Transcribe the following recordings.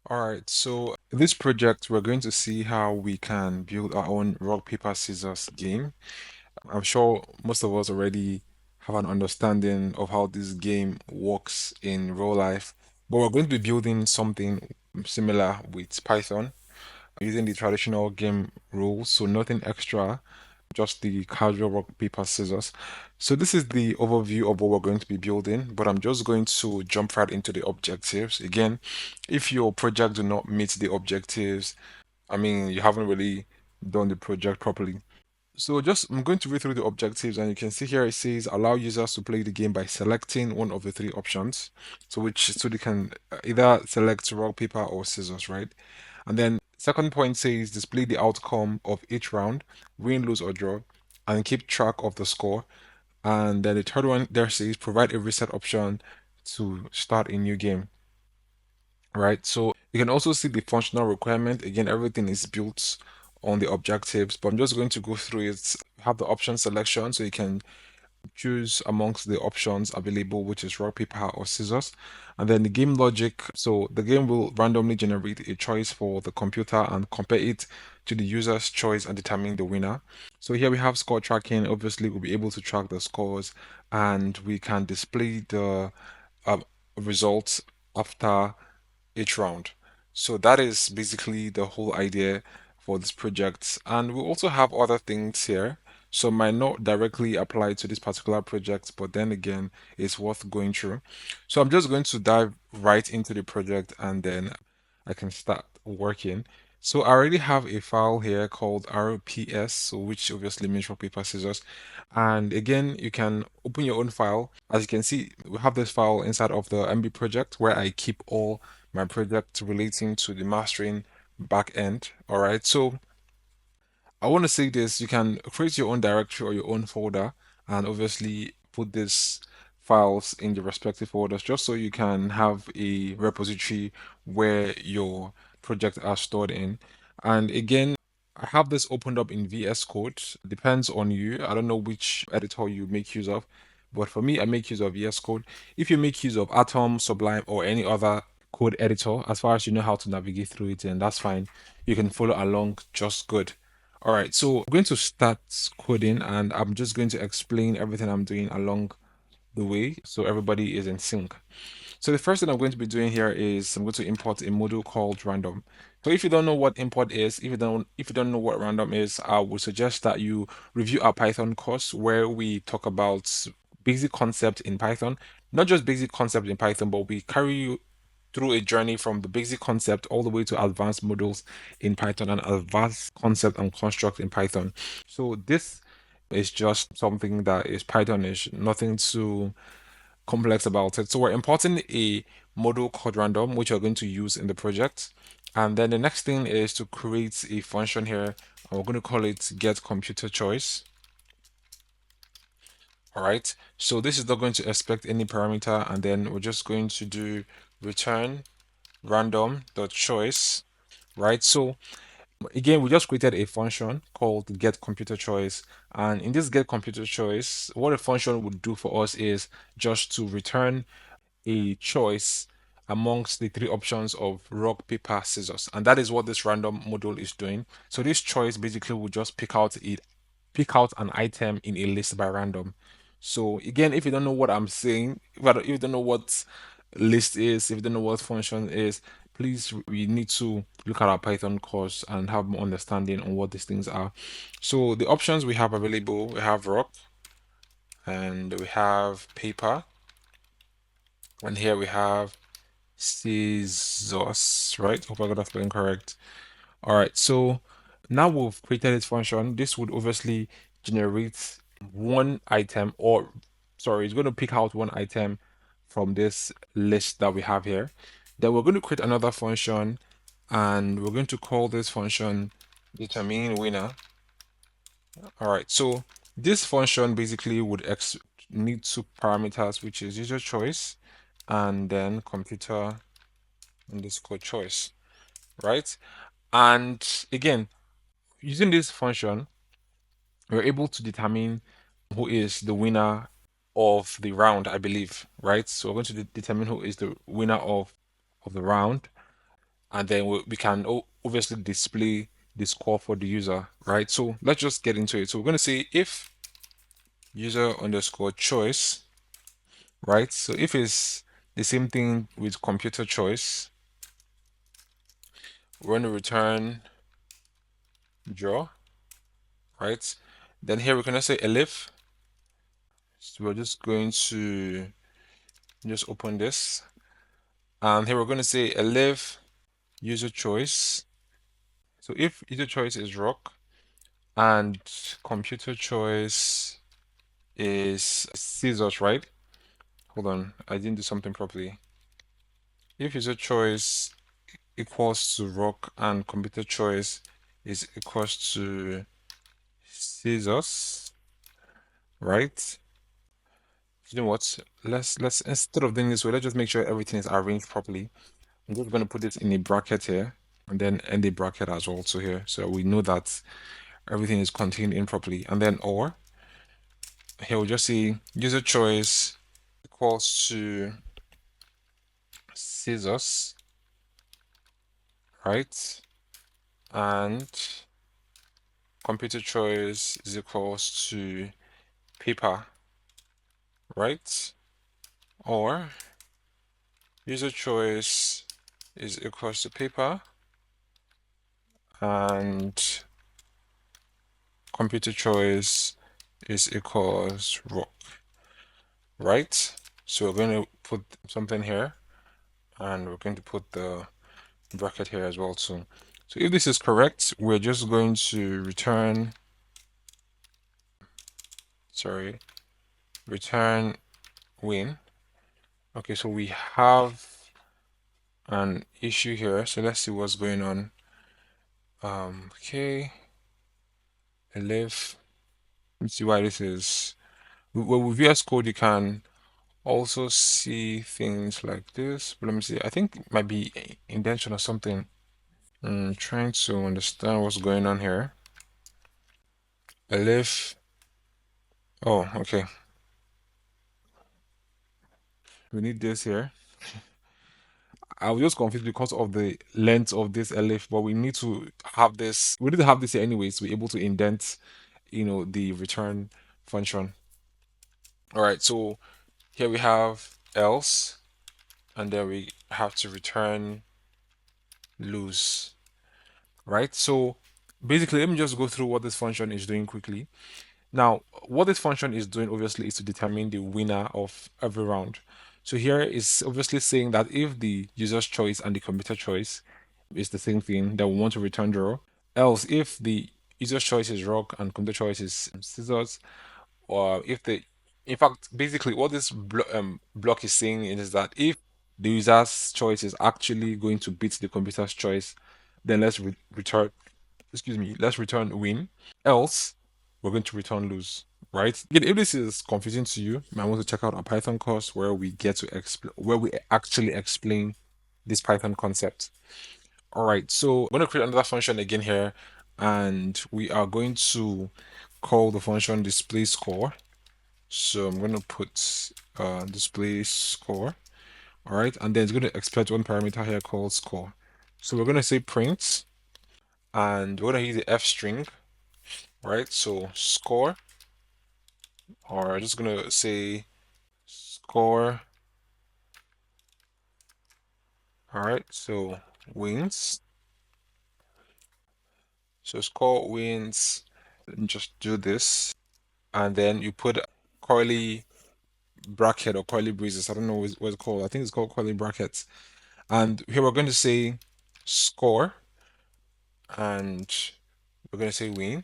All right, so this project, we're going to see how we can build our own rock, paper, scissors game. I'm sure most of us already have an understanding of how this game works in real life, but we're going to be building something similar with Python using the traditional game rules, so nothing extra, just the casual rock, paper, scissors. So this is the overview of what we're going to be building, but I'm just going to jump right into the objectives. Again, if your project do not meet the objectives, I mean, you haven't really done the project properly. So just I'm going to read through the objectives, and you can see here it says allow users to play the game by selecting one of the three options. So they can either select rock, paper, or scissors, right? And then second point says display the outcome of each round, win, lose, or draw, and keep track of the score. And then the third one there says provide a reset option to start a new game, right? So you can also see the functional requirement. Again, everything is built on the objectives, but I'm just going to go through it. Have the option selection, so you can choose amongst the options available, which is rock, paper, or scissors. And then the game logic. So the game will randomly generate a choice for the computer and compare it to the user's choice and determine the winner. So here we have score tracking. Obviously, we'll be able to track the scores and we can display the uh, results after each round. So that is basically the whole idea for this project. And we also have other things here. So might not directly apply to this particular project, but then again, it's worth going through. So I'm just going to dive right into the project and then I can start working. So I already have a file here called RPS, so which obviously means rock, paper, scissors. And again, you can open your own file. As you can see, we have this file inside of the MB project where I keep all my project relating to the mastering backend. All right, so I want to say this, you can create your own directory or your own folder and obviously put these files in the respective folders just so you can have a repository where your projects are stored in. And again, I have this opened up in VS Code. Depends on you. I don't know which editor you make use of, but for me, I make use of VS Code. If you make use of Atom, Sublime, or any other code editor, as far as you know how to navigate through it, then that's fine. You can follow along just good. All right, so I'm going to start coding and I'm just going to explain everything I'm doing along the way so everybody is in sync. So the first thing I'm going to be doing here is I'm going to import a module called random. So if you don't know what import is, if you don't know what random is, I would suggest that you review our Python course where we talk about basic concept in Python, not just basic concept in Python, but we carry you through a journey from the basic concept all the way to advanced models in Python and advanced concept and construct in Python. So this is just something that is Pythonish, nothing too complex about it. So we're importing a module called random, which we're going to use in the project. And then the next thing is to create a function here. And we're going to call it get computer choice. All right. So this is not going to expect any parameter. And then we're just going to do return random.choice, right? So again, we just created a function called get computer choice. And in this get computer choice, what a function would do for us is just to return a choice amongst the three options of rock, paper, scissors. And that is what this random module is doing. So this choice basically will just pick out an item in a list by random. So again, if you don't know what I'm saying, if you don't know what list is, if you don't know what function is, please we need to look at our Python course and have more understanding on what these things are. So the options we have available, we have rock and we have paper, and here we have scissors, right? Hope I got that spelling correct. All right, so now we've created this function. This would obviously generate one item, or sorry, it's going to pick out one item from this list that we have here. Then we're going to create another function, and we're going to call this function determine winner. All right, so this function basically would need two parameters, which is user choice and then computer underscore choice, right? And again, using this function, we're able to determine who is the winner of the round, I believe, right? So we're going to determine who is the winner of the round. and then we can obviously display the score for the user, right? So let's just get into it. So we're going to say if user underscore choice, right? So if it's the same thing with computer choice, we're going to return draw, right? Then here we're going to say elif. So we're just going to just open this, and here we're going to say elif user choice. So if user choice is rock and computer choice is scissors, right? Hold on, I didn't do something properly. If user choice equals to rock and computer choice is equals to scissors, right? You know what? Let's instead of doing this way, let's just make sure everything is arranged properly. I'm just gonna put this in a bracket here and then end a bracket as well to here, so we know that everything is contained in properly. And then or here we'll just see user choice equals to scissors, right? And computer choice is equals to paper, right? Or user choice is equals to paper and computer choice is equals rock, right? So we're going to put something here and we're going to put the bracket here as well too. So if this is correct, we're just going to return, sorry, return win. Okay, so we have an issue here. So let's see what's going on. Okay, elif. Let's see why this is. Well, with VS Code, you can also see things like this. But let me see. I think it might be indentation or something. Trying to understand what's going on here. Elif. Oh, okay. We need this here. I was just confused because of the length of this elif, but we need to have this. We need to have this here anyways to be able to indent, the return function. All right, so here we have else, and then we have to return lose, right? So basically, let me just go through what this function is doing quickly. Now, what this function is doing obviously is to determine the winner of every round. So here is obviously saying that if the user's choice and the computer choice is the same thing, then we want to return draw. Else, if the user's choice is rock and computer choice is scissors, or if the, in fact, basically what this block is saying is that if the user's choice is actually going to beat the computer's choice, then let's return, excuse me, let's return win. Else, we're going to return lose, right? Again, if this is confusing to you, you might want to check out our Python course where we get to explain, where we actually explain this Python concept. All right, so I'm going to create another function again here, and we are going to call the function display score. So I'm going to put display score. All right, and then it's going to expect one parameter here called score. So we're going to say print, and we're going to use the f string, right? So score, or I'm just going to say score. All right, so wins. So score wins. Let me just do this, and then you put curly bracket or curly braces. I don't know what it's called. I think it's called curly brackets. And here we're going to say score, and we're going to say win.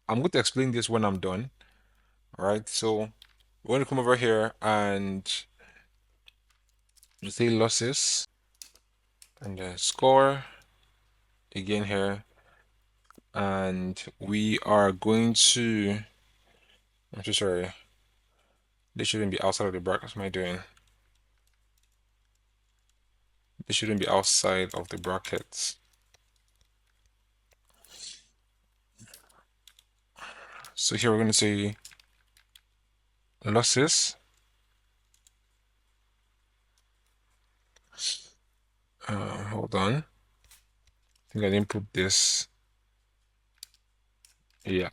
I'm going to explain this when I'm done. All right, so we're going to come over here and say losses and score again here, and we are going to, I'm so sorry, this shouldn't be outside of the brackets. What am I doing? This shouldn't be outside of the brackets. So here we're going to say losses, Hold on. I think I didn't put this. Yeah.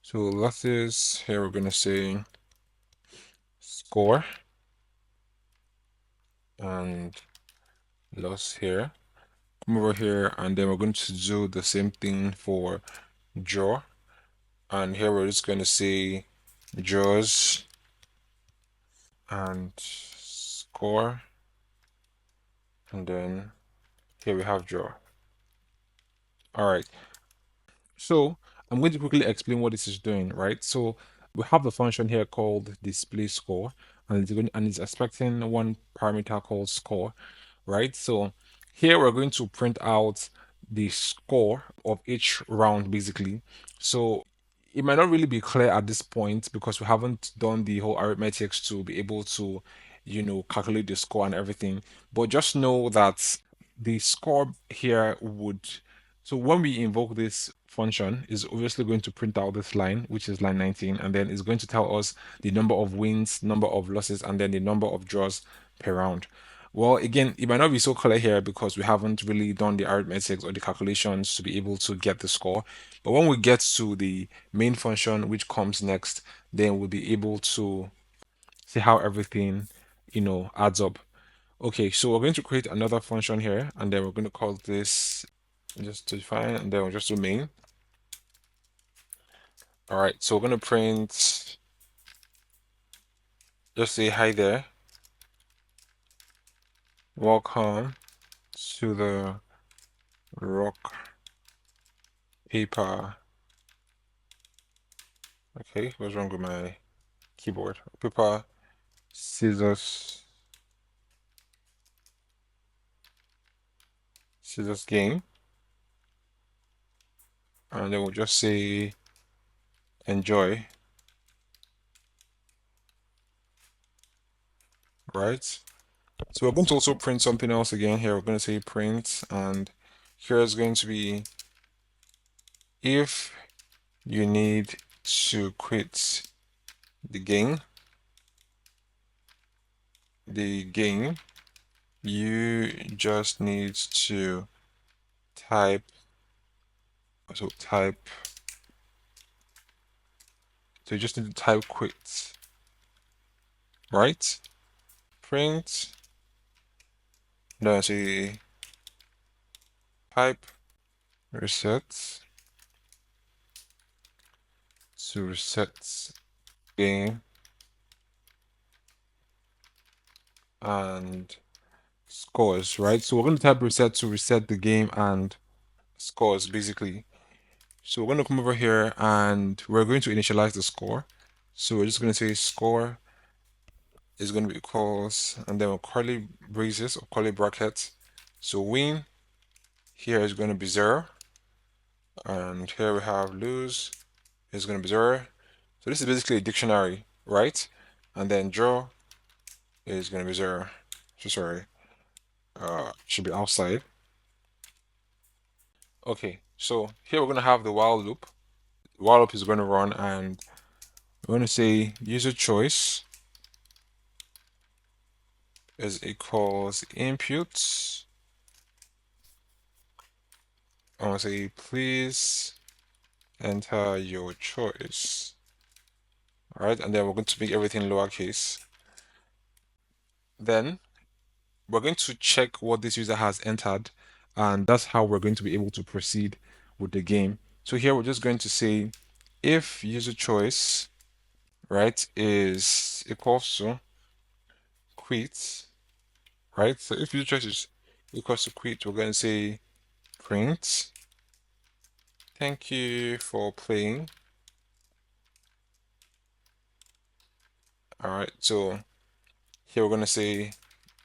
So losses here we're gonna say score and loss here. Come over here and then we're going to do the same thing for draw. And here we're just going to say draws and score. And then here we have draw. All right. So I'm going to quickly explain what this is doing, right? So we have the function here called display score, and it's expecting one parameter called score, right? So here we're going to print out the score of each round basically. So it might not really be clear at this point because we haven't done the whole arithmetics to be able to, calculate the score and everything. But just know that the score here would, so when we invoke this function, is obviously going to print out this line, which is line 19, and then it's going to tell us the number of wins, number of losses, and then the number of draws per round. Well, again, it might not be so clear here because we haven't really done the arithmetics or the calculations to be able to get the score. But when we get to the main function, which comes next, then we'll be able to see how everything, adds up. Okay, so we're going to create another function here, and then we're going to call this just to define, and then we'll just do main. All right, so we're going to print, just say hi there, welcome to the rock, paper. Okay, what's wrong with my keyboard? Paper, scissors game, and then we'll just say enjoy, right? So we're going to also print something else again here. We're going to say print, and here is going to be if you need to quit the game, you just need to type, so type, so you just need to type quit, right? Print, then say type reset to reset game and scores, right? So we're going to type reset to reset the game and scores basically. So we're going to come over here and we're going to initialize the score. So we're just going to say score is going to be equals, and then we'll curly braces or curly brackets. So win here is going to be 0, and here we have lose is going to be 0. So this is basically a dictionary, right? And then draw is going to be 0. So sorry, should be outside. Okay, so here we're going to have the while loop. The while loop is going to run, and we're going to say user choice is equals inputs. I want to say please enter your choice. All right, and then we're going to make everything lowercase. Then we're going to check what this user has entered, and that's how we're going to be able to proceed with the game. So here we're just going to say if user choice, right, is equals to quit, right? So if user choice is equals to quit, we're going to say print. Thank you for playing. All right, so here we're going to say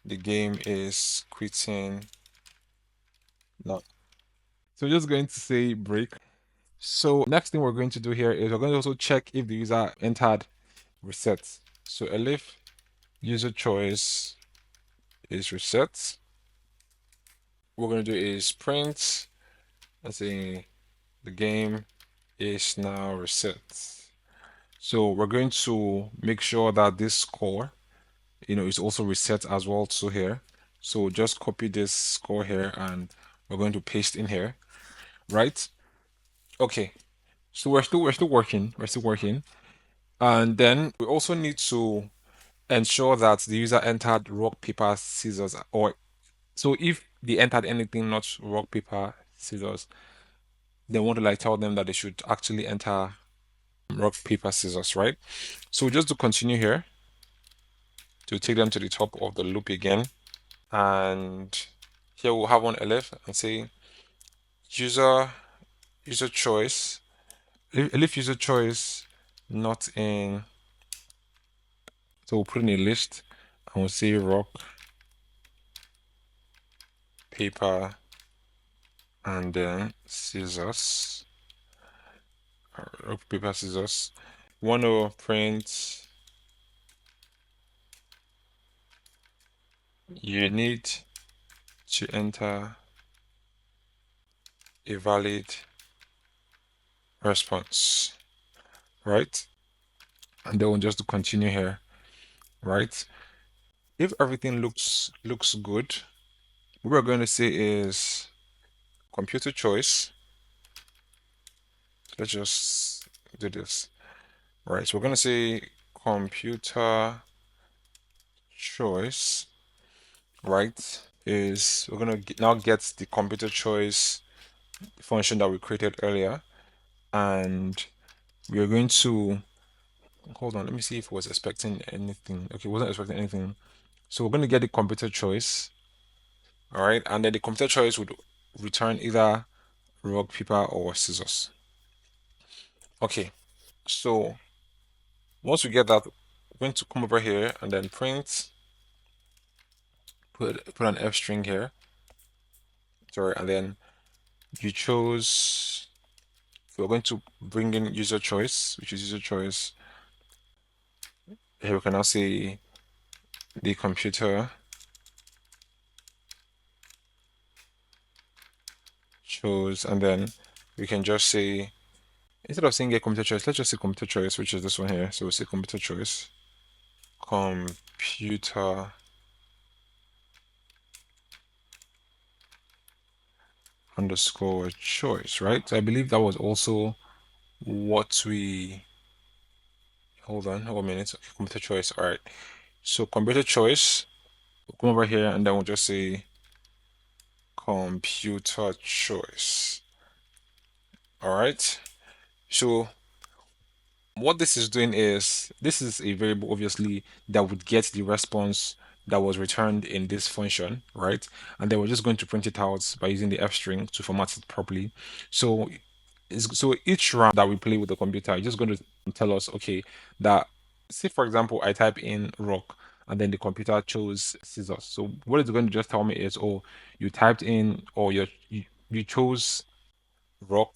the game is quitting now. So we're just going to say break. So next thing we're going to do here is we're going to also check if the user entered reset. So elif user choice is reset. What we're going to do is print and say the game is now reset. So we're going to make sure that this score, is also reset as well to here. So just copy this score here and we're going to paste in here, right? Okay. So we're still working. We're still working. And then we also need to ensure that the user entered rock, paper, scissors, or so if they entered anything not rock, paper, scissors, they want to like tell them that they should actually enter rock, paper, scissors, right? So just to continue here, to take them to the top of the loop again. And here we'll have one elif and say user user choice. Elif user choice not in. So we'll put in a list and we'll say rock, paper, and then scissors. Rock, paper, scissors. Want to print. You need to enter a valid response, right? And then we'll just continue here, right? If everything looks good, what we're going to say is computer choice. Let's just do this. Right, so we're going to say computer choice, right? Is we're going to now get the computer choice function that we created earlier, and we are going to hold on. Let me see if it was expecting anything. Okay, it wasn't expecting anything. So we're going to get the computer choice, all right, and then the computer choice would return either rock, paper, or scissors. Okay, so once we get that, we're going to come over here and then print, put an F string here. Sorry, and then you chose, we're going to bring in user choice, which is user choice. Here we can now say the computer chose, and then we can just say, instead of saying get computer choice, let's just say computer choice, which is this one here. So we'll say computer choice, computer underscore choice, right? So I believe that was also what we, hold on, hold a minute. Okay, computer choice. All right. So computer choice, we'll come over here and then we'll just say computer choice. All right. So what this is doing is this is a variable obviously that would get the response that was returned in this function, right? And then we're just going to print it out by using the f string to format it properly. So so each round that we play with the computer is just going to tell us, okay, that say for example I type in rock and then the computer chose scissors. So what it's going to just tell me is, oh, you typed in or you chose rock,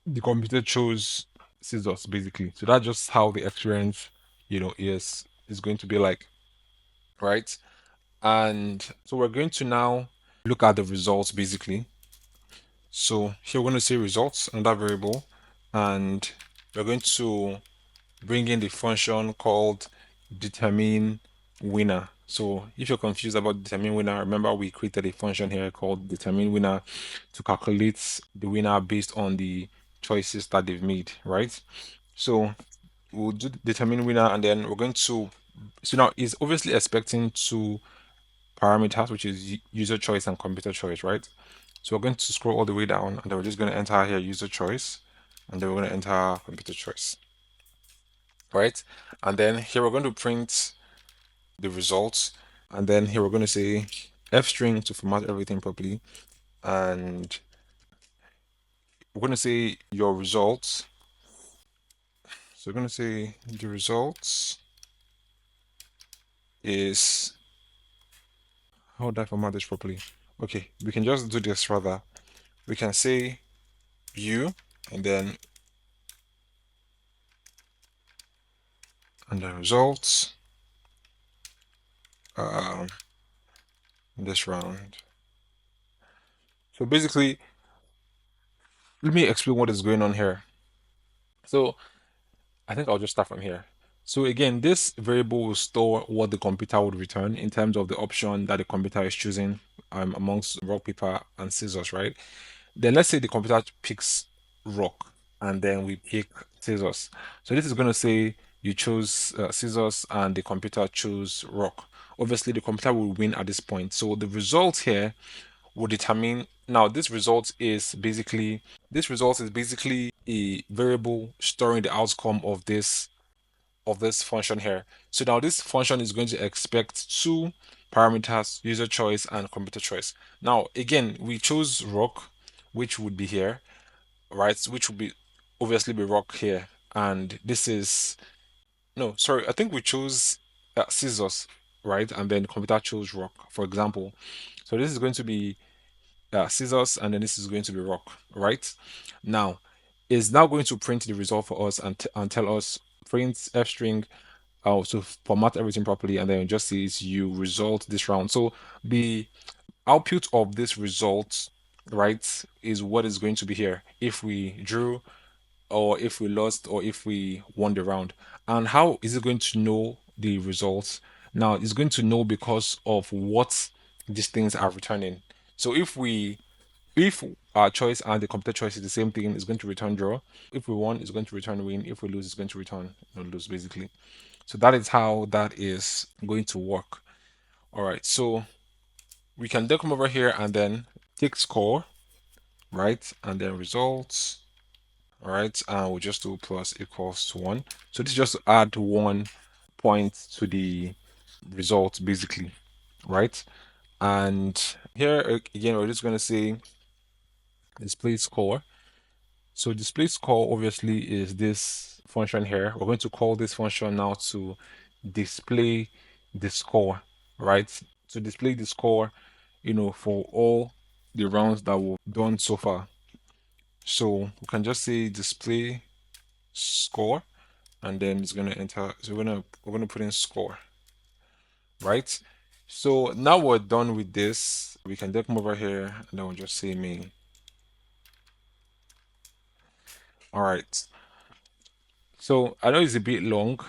the computer chose scissors basically. So that's just how the experience, is going to be like, right? And so we're going to now look at the results basically. So here we're going to say results and that variable, and we're going to bring in the function called determine winner. So if you're confused about determine winner, remember we created a function here called determine winner to calculate the winner based on the choices that they've made, right? So we'll do determine winner and then we're going to, so now it's obviously expecting two parameters, which is user choice and computer choice, right? So we're going to scroll all the way down and then we're just going to enter here user choice and then we're going to enter computer choice, right? And then here we're going to print the results, and then here we're going to say f string to format everything properly, and we're going to say your results. So we're going to say the results is, how would I format this properly? Okay, we can just do this rather. We can say you and then results um this round. So basically, let me explain what is going on here. So I think I'll just start from here. So again, this variable will store what the computer would return in terms of the option that the computer is choosing amongst rock, paper, and scissors, right? Then let's say the computer picks rock and then we pick scissors. So this is going to say you chose scissors and the computer chose rock. Obviously, the computer will win at this point. So the result here will determine. Now, this result is basically a variable storing the outcome of this function here. So now this function is going to expect two parameters, user choice and computer choice. Now, again, we chose rock, which would be here, right? Which would be obviously be rock here. And this is, no, sorry, I think we chose scissors, right? And then the computer chose rock, for example. So this is going to be scissors, and then this is going to be rock, right? Now, is now going to print the result for us and tell us print f string to format everything properly, and then it just says you result this round. So the output of this result, right, is what is going to be here if we drew, or if we lost, or if we won the round. And how is it going to know the results? Now it's going to know because of what these things are returning. So if our choice and the computer choice is the same thing, it's going to return draw. If we won, it's going to return win. If we lose, it's going to return lose, basically. So that is how that is going to work. All right, so we can then come over here and then take score, right? And then results, all right? And we'll just do plus equals to 1. So this is just to add 1 point to the result, basically, right? And here again, we're just going to say display score. So display score obviously is this function here. We're going to call this function now to display the score, right? To display the score, for all the rounds that we've done so far. So we can just say display score, and then it's gonna enter. So we're gonna put in score, right? So now we're done with this. We can then come over here and then we'll just say main. All right. So I know it's a bit long,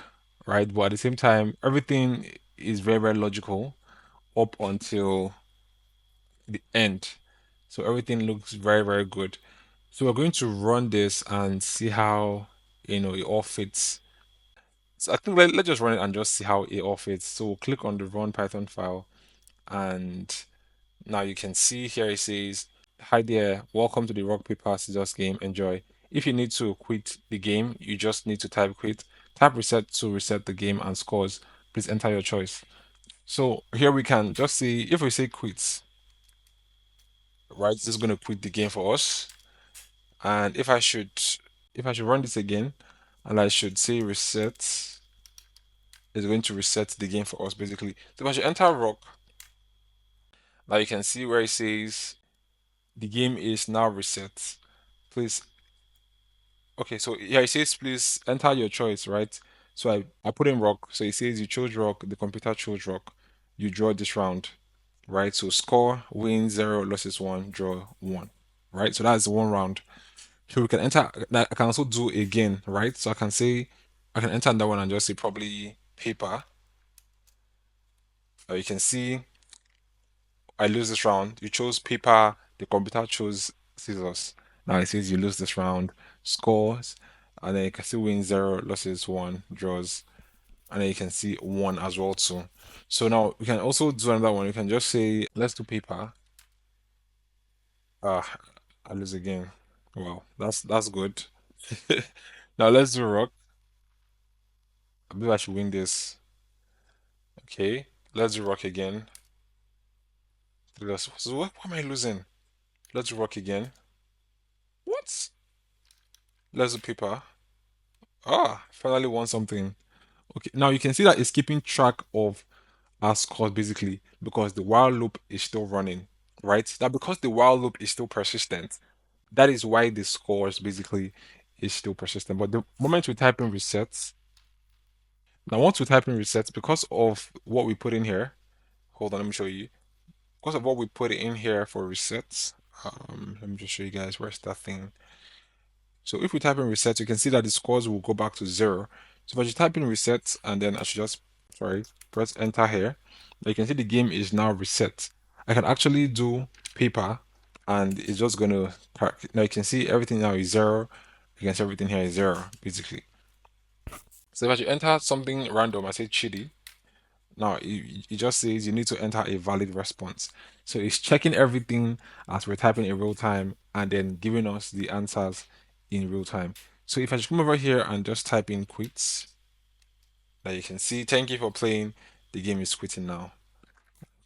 right? But at the same time, everything is very, very logical up until the end. So everything looks very, very good. So we're going to run this and see how it all fits. So I think let's just run it and just see how it all fits. So we'll click on the run Python file, and now you can see here it says, "Hi there, welcome to the rock paper scissors game. Enjoy. If you need to quit the game, you just need to type quit. Tap reset to reset the game and scores. Please enter your choice." So here we can just see if we say quit, right? This is going to quit the game for us. And if I should run this again, and I should say reset, it's going to reset the game for us basically. So if I should enter rock, now you can see where it says the game is now reset. Please, okay, so yeah, it says please enter your choice, right? So I put in rock. So it says you chose rock, the computer chose rock. You draw this round, right? So score, win 0, losses 1, draw 1, right? So that's one round. So we can enter, I can also do again, right? So I can say, I can enter that one and just say probably paper. You can see I lose this round. You chose paper, the computer chose scissors. Now it says you lose this round, scores, and then you can see win 0, losses 1, draws, and then you can see 1 as well too. So now we can also do another one. You can just say, let's do paper. Ah, I lose again. Wow, that's good. Now let's do rock. I believe I should win this. Okay, let's do rock again. So what am I losing? Let's do rock again. What? Let's do paper. Ah, finally won something. Okay, now you can see that it's keeping track of our scores basically because the while loop is still running, right? Now because the while loop is still persistent, that is why the scores basically is still persistent. But the moment we type in resets, now once we type in resets, because of what we put in here, hold on, let me show you. Because of what we put in here for resets, let me just show you guys where's that thing. So if we type in reset, you can see that the scores will go back to 0 So if I should type in reset and then I should just, sorry, press enter here, now you can see the game is now reset. I can actually do paper and it's just gonna now you can see everything now is zero. You can see everything here is zero, basically. So if I should enter something random, I say chili. Now it just says you need to enter a valid response. So it's checking everything as we're typing in real time and then giving us the answers in real time. So if I just come over here and just type in quits, now you can see thank you for playing. The game is quitting now.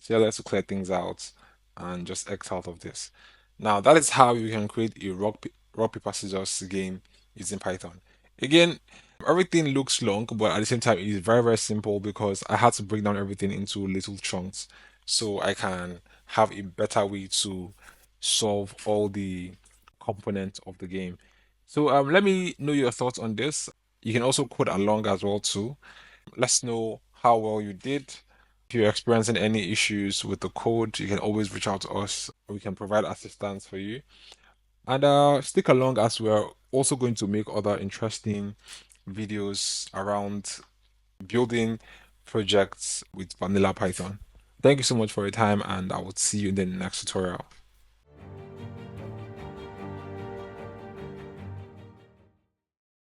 So yeah, let's clear things out and just X out of this. Now that is how you can create a rock paper scissors game using Python. Again, everything looks long, but at the same time, it is very simple because I had to break down everything into little chunks so I can have a better way to solve all the components of the game. So let me know your thoughts on this. You can also code along as well too. Let's know how well you did. If you're experiencing any issues with the code, you can always reach out to us. We can provide assistance for you. And stick along as we're also going to make other interesting videos around building projects with vanilla Python. Thank you so much for your time, and I will see you in the next tutorial.